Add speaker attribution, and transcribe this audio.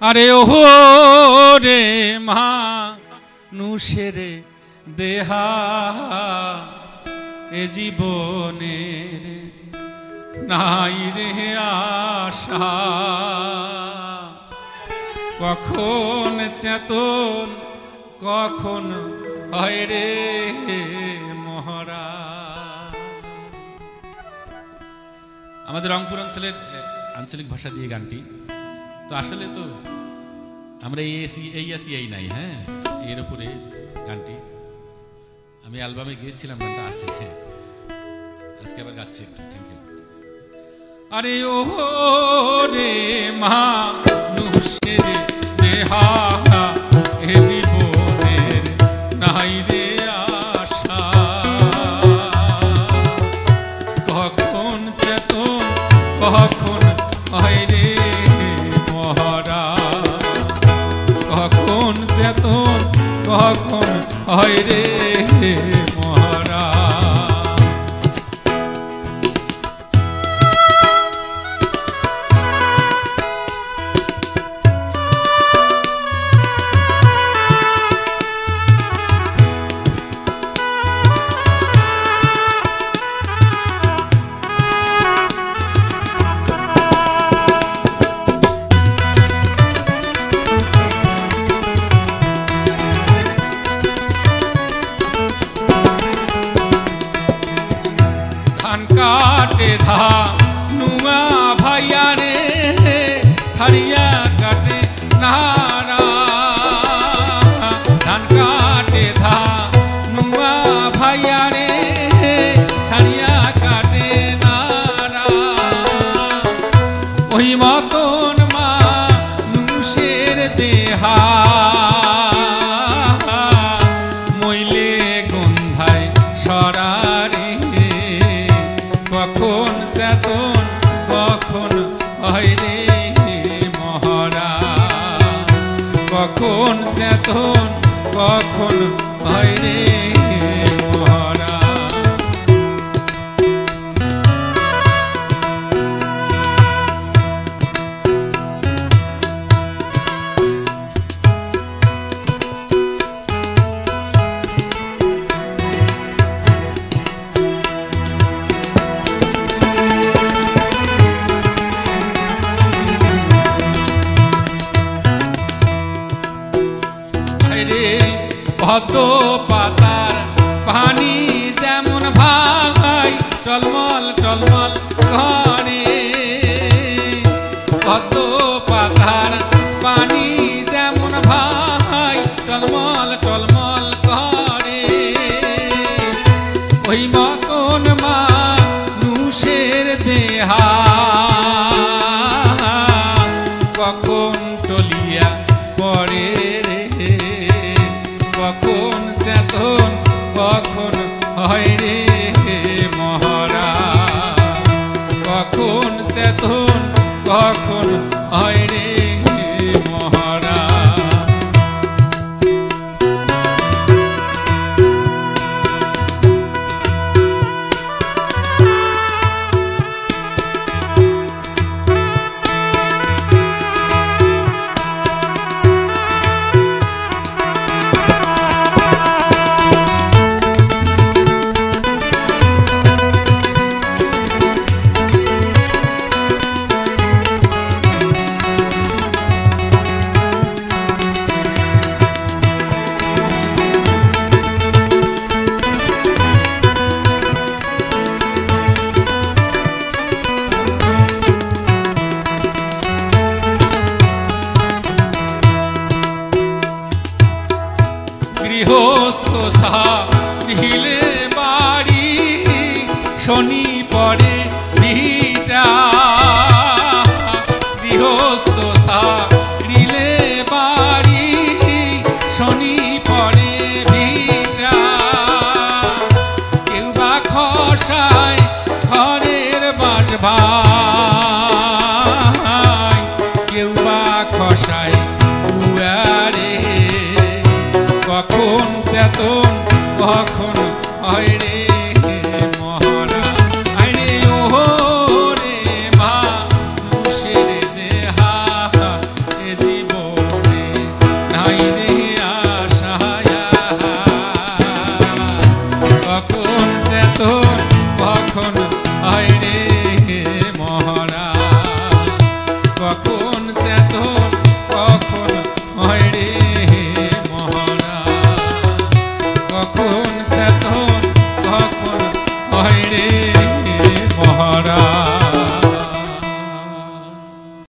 Speaker 1: আরে ওহো রে মানুষের দেহা এ জীবনের নাই রে আশা, কখন চেতন কখন হয় রে মহারা। আমাদের রংপুর অঞ্চলের আঞ্চলিক ভাষা দিয়ে গানটি, তো আসলে তো আমরা এই নাই, হ্যাঁ এর উপরে গানটি আমি অ্যালবামে গিয়েছিলাম, গানটা আছে, আজকে আবার গাচ্ছি একটু। Thank you. আরে ও রে মানুষের দেহা এ জীবনের নাই রে আশা, কখন চেতন কখন হয় রে মহারা, কখন চেতন কখন হয় রে মহারা। কাটে ধানুয়া ভাইয়া রে ছাড়িয়া কাটে নারা, ধান কাটে ধানুয়া ভাইয়া রে ছাড়িয়া কাটে নারা, ওই মতন মানুষের দেহা মইলে গন্ধায় সরারে, কখন চেতন কখন হয় রে মহারা, কখন চেতন কখন হয় রে মহারা। কত পাতার পানি যেমন ভাই টলমল টলমল ঘরে, কত পাতার পানি যেমন ভাই টলমল টলমল ঘরে, ওই মতন মানুষের দেহা কখন টলিয়া পড়ে রে, কখন চেতন কখন হয় রে মহারা, কখন চেতন কখন হয় রে মহারা। গৃহস্থ